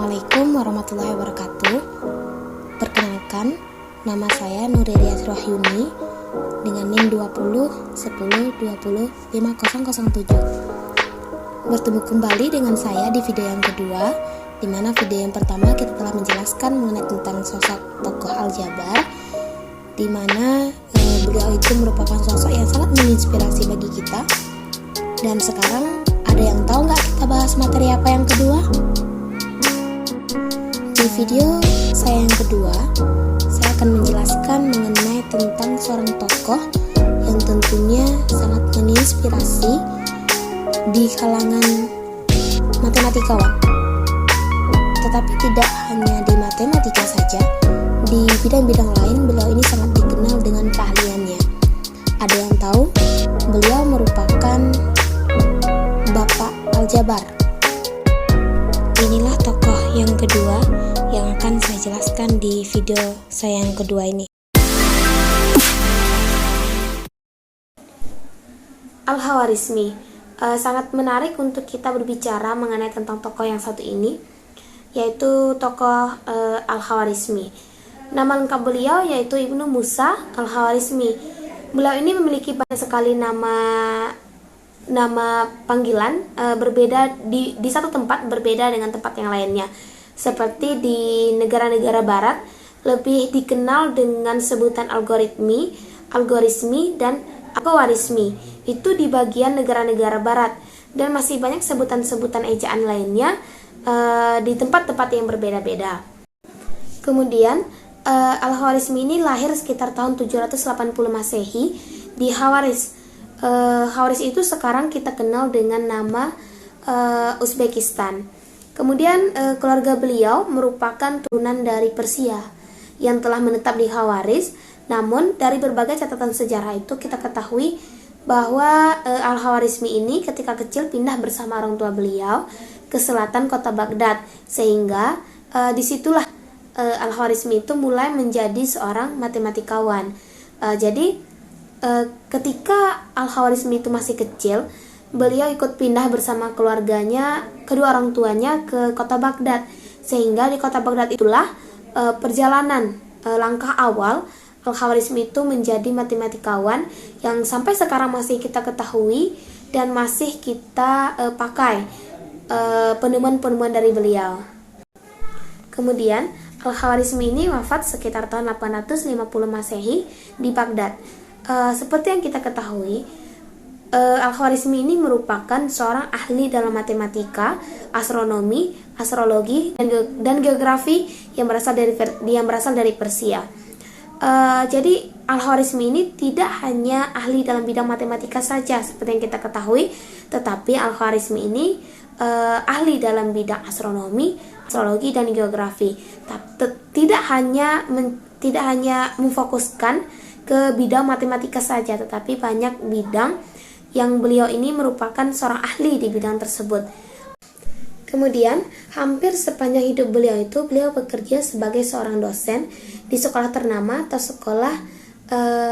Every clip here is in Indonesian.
Assalamualaikum warahmatullahi wabarakatuh. Perkenalkan, nama saya Nurilia Wahyuni dengan NIM 201010205007. Bertemu kembali dengan saya di video yang kedua, di mana video yang pertama kita telah menjelaskan mengenai tentang sosok tokoh Al-Jabar, di mana beliau itu merupakan sosok yang sangat menginspirasi bagi kita. Dan sekarang ada yang tahu nggak kita bahas materi apa yang kedua? Di video saya yang kedua, saya akan menjelaskan mengenai tentang seorang tokoh yang tentunya sangat menginspirasi di kalangan matematikawan. Tetapi tidak hanya di matematika saja, di bidang-bidang lain beliau ini sangat dikenal dengan keahliannya. Ada yang tahu, beliau merupakan Bapak Al-Jabar. Inilah tokoh yang kedua yang akan saya jelaskan di video saya yang kedua ini. Al-Khawarizmi. Sangat menarik untuk kita berbicara mengenai tentang tokoh yang satu ini, yaitu tokoh Al-Khawarizmi. Nama lengkap beliau yaitu Ibnu Musa Al-Khawarizmi. Beliau ini memiliki banyak sekali nama panggilan, berbeda di satu tempat, berbeda dengan tempat yang lainnya. Seperti di negara-negara barat lebih dikenal dengan sebutan algorismi dan Al-Khawarizmi. Itu di bagian negara-negara barat, dan masih banyak sebutan-sebutan ejaan lainnya di tempat-tempat yang berbeda-beda. Kemudian Al-Khawarizmi ini lahir sekitar tahun 780 Masehi di Khawarizm. Khawarizm itu sekarang kita kenal dengan nama Uzbekistan. Kemudian keluarga beliau merupakan turunan dari Persia yang telah menetap di Khawarizm. Namun dari berbagai catatan sejarah itu kita ketahui bahwa Al-Khawarizmi ini ketika kecil pindah bersama orang tua beliau ke selatan kota Baghdad, sehingga disitulah Al-Khawarizmi itu mulai menjadi seorang matematikawan. Jadi ketika Al-Khawarizmi itu masih kecil, beliau ikut pindah bersama keluarganya, kedua orang tuanya ke kota Baghdad, sehingga di kota Baghdad itulah perjalanan langkah awal Al-Khawarizmi itu menjadi matematikawan yang sampai sekarang masih kita ketahui dan masih kita pakai penemuan-penemuan dari beliau. Kemudian Al-Khawarizmi ini wafat sekitar tahun 850 Masehi di Baghdad. Seperti yang kita ketahui, Al-Khawarizmi ini merupakan seorang ahli dalam matematika, astronomi, astrologi, dan geografi yang berasal dari Persia. Jadi Al-Khawarizmi ini tidak hanya ahli dalam bidang matematika saja seperti yang kita ketahui, tetapi Al-Khawarizmi ini ahli dalam bidang astronomi, astrologi, dan geografi. Tidak hanya memfokuskan ke bidang matematika saja, tetapi banyak bidang yang beliau ini merupakan seorang ahli di bidang tersebut. Kemudian, hampir sepanjang hidup beliau itu, beliau bekerja sebagai seorang dosen di sekolah ternama atau sekolah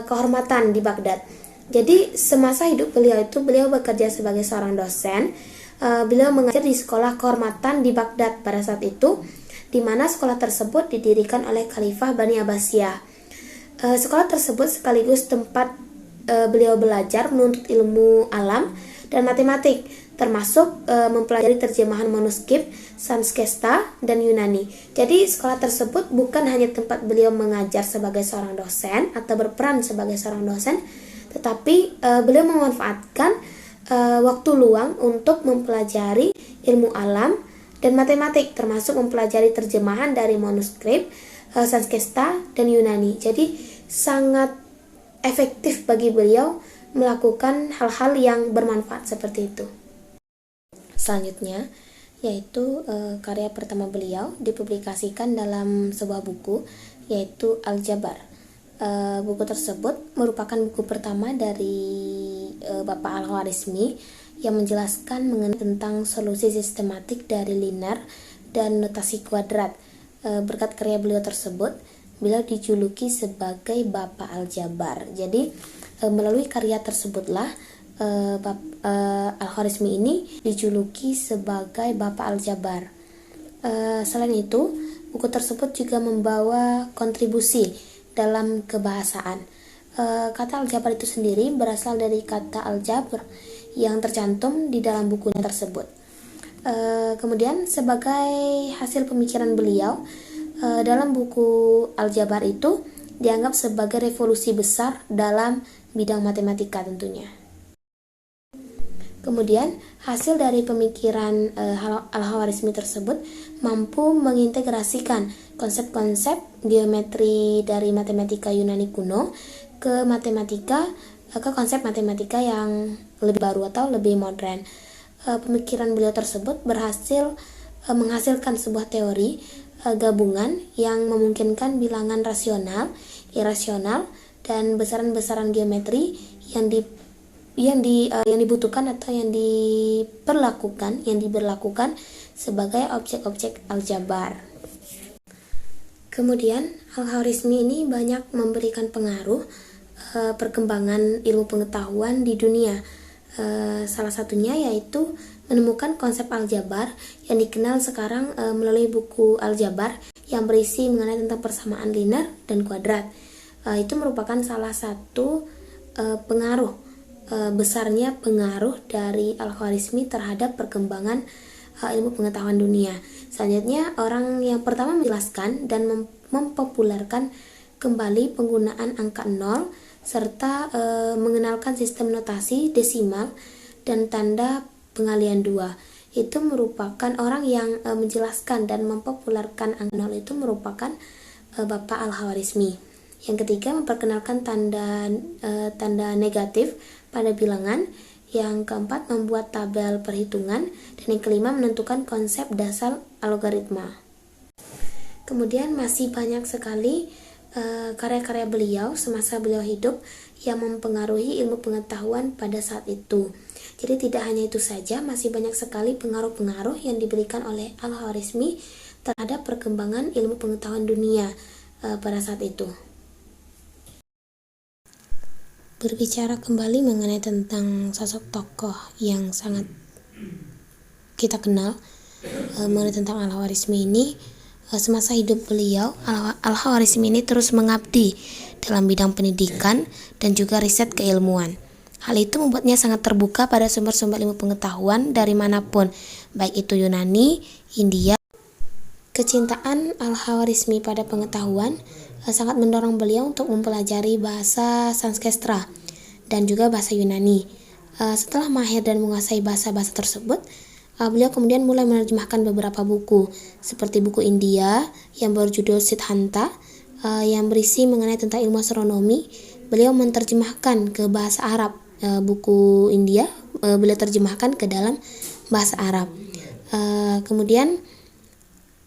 kehormatan di Baghdad. Jadi, semasa hidup beliau itu, beliau bekerja sebagai seorang dosen. Beliau mengajar di sekolah kehormatan di Baghdad pada saat itu, di mana sekolah tersebut didirikan oleh Khalifah Bani Abbasiyah. Sekolah tersebut sekaligus tempat beliau belajar menuntut ilmu alam dan matematik, termasuk mempelajari terjemahan manuskrip Sanskesta dan Yunani. Jadi sekolah tersebut bukan hanya tempat beliau mengajar sebagai seorang dosen atau berperan sebagai seorang dosen, tetapi beliau memanfaatkan waktu luang untuk mempelajari ilmu alam dan matematik, termasuk mempelajari terjemahan dari manuskrip Sanskesta dan Yunani. Jadi sangat efektif bagi beliau melakukan hal-hal yang bermanfaat seperti itu. Selanjutnya yaitu karya pertama beliau dipublikasikan dalam sebuah buku, yaitu Al-Jabar. Buku tersebut merupakan buku pertama dari Bapak Al-Khawarizmi yang menjelaskan mengenai tentang solusi sistematik dari linear dan notasi kuadrat. Berkat karya beliau tersebut, beliau dijuluki sebagai Bapak Al-Jabar. Jadi melalui karya tersebutlah Al-Khawarizmi ini dijuluki sebagai Bapak Al-Jabar. Selain itu, buku tersebut juga membawa kontribusi dalam kebahasaan. Kata aljabar itu sendiri berasal dari kata aljabr yang tercantum di dalam bukunya tersebut. Kemudian sebagai hasil pemikiran beliau, dalam buku Aljabar itu dianggap sebagai revolusi besar dalam bidang matematika tentunya. Kemudian hasil dari pemikiran Al-Khawarizmi tersebut mampu mengintegrasikan konsep-konsep geometri dari matematika Yunani kuno ke konsep matematika yang lebih baru atau lebih modern. Pemikiran beliau tersebut berhasil menghasilkan sebuah teori gabungan yang memungkinkan bilangan rasional, irasional, dan besaran-besaran geometri yang dibutuhkan atau yang diberlakukan sebagai objek-objek aljabar. Kemudian Al-Khawarizmi ini banyak memberikan pengaruh perkembangan ilmu pengetahuan di dunia. Salah satunya yaitu menemukan konsep aljabar yang dikenal sekarang melalui buku Aljabar yang berisi mengenai tentang persamaan linear dan kuadrat. Itu merupakan salah satu besarnya pengaruh dari Al-Khawarizmi terhadap perkembangan ilmu pengetahuan dunia. Selanjutnya, orang yang pertama menjelaskan dan mempopulerkan kembali penggunaan angka 0 serta mengenalkan sistem notasi desimal dan tanda pengalian 2. Itu merupakan orang yang menjelaskan dan mempopulerkan angka 0 itu merupakan Bapak Al-Khawarizmi. Yang ketiga, memperkenalkan tanda negatif pada bilangan. Yang keempat, membuat tabel perhitungan. Dan yang kelima, menentukan konsep dasar algoritma. Kemudian masih banyak sekali karya-karya beliau semasa beliau hidup yang mempengaruhi ilmu pengetahuan pada saat itu. Jadi tidak hanya itu saja, masih banyak sekali pengaruh-pengaruh yang diberikan oleh Al-Khawarizmi terhadap perkembangan ilmu pengetahuan dunia pada saat itu. Berbicara kembali mengenai tentang sosok tokoh yang sangat kita kenal mengenai tentang Al-Khawarizmi ini, semasa hidup beliau, Al-Khawarizmi ini terus mengabdi dalam bidang pendidikan dan juga riset keilmuan. Hal itu membuatnya sangat terbuka pada sumber-sumber ilmu pengetahuan dari manapun, baik itu Yunani, India. Kecintaan Al-Khawarizmi pada pengetahuan sangat mendorong beliau untuk mempelajari bahasa Sanskerta dan juga bahasa Yunani. Setelah mahir dan menguasai bahasa-bahasa tersebut, beliau kemudian mulai menerjemahkan beberapa buku, seperti buku India yang berjudul Siddhanta, yang berisi mengenai tentang ilmu astronomi. Beliau menerjemahkan ke bahasa Arab. Buku India beliau terjemahkan ke dalam bahasa Arab. Kemudian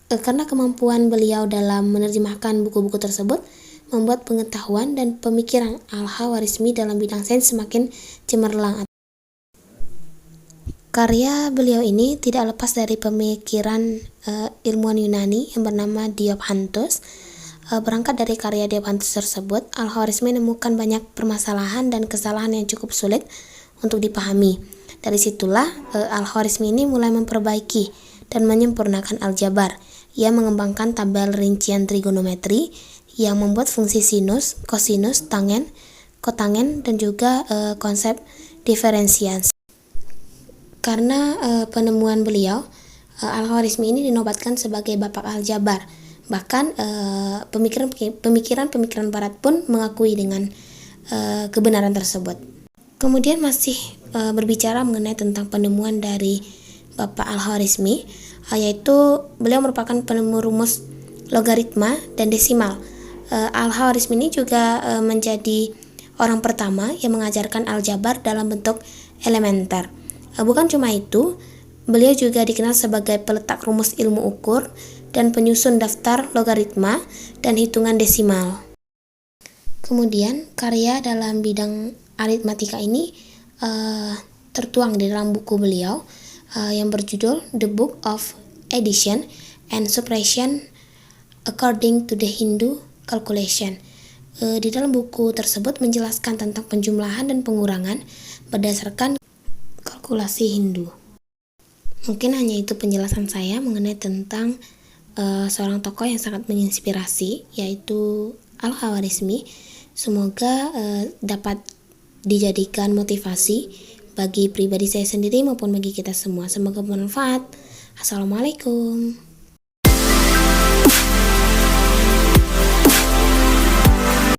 karena kemampuan beliau dalam menerjemahkan buku-buku tersebut membuat pengetahuan dan pemikiran Al-Khawarizmi dalam bidang sains semakin cemerlang. Karya beliau ini tidak lepas dari pemikiran ilmuwan Yunani yang bernama Diophantus. Berangkat dari karya Diophantus tersebut, Al-Khawarizmi menemukan banyak permasalahan dan kesalahan yang cukup sulit untuk dipahami. Dari situlah Al-Khawarizmi ini mulai memperbaiki dan menyempurnakan aljabar. Ia mengembangkan tabel rincian trigonometri yang membuat fungsi sinus, kosinus, tangen, kotangen, dan juga konsep diferensiasi. Karena penemuan beliau, Al-Khawarizmi ini dinobatkan sebagai Bapak Aljabar. Bahkan pemikiran Barat pun mengakui dengan kebenaran tersebut. Kemudian masih berbicara mengenai tentang penemuan dari Bapak Al-Khawarizmi, yaitu beliau merupakan penemu rumus logaritma dan desimal. Al-Khawarizmi ini juga menjadi orang pertama yang mengajarkan aljabar dalam bentuk elementer. Bukan cuma itu, beliau juga dikenal sebagai peletak rumus ilmu ukur dan penyusun daftar logaritma dan hitungan desimal. Kemudian karya dalam bidang aritmatika ini tertuang di dalam buku beliau yang berjudul The Book of Addition and Subtraction According to the Hindu Calculation. Di dalam buku tersebut menjelaskan tentang penjumlahan dan pengurangan berdasarkan kalkulasi Hindu. Mungkin hanya itu penjelasan saya mengenai tentang seorang tokoh yang sangat menginspirasi, yaitu Al-Khawarizmi. Semoga dapat dijadikan motivasi bagi pribadi saya sendiri maupun bagi kita semua. Semoga bermanfaat. Assalamualaikum.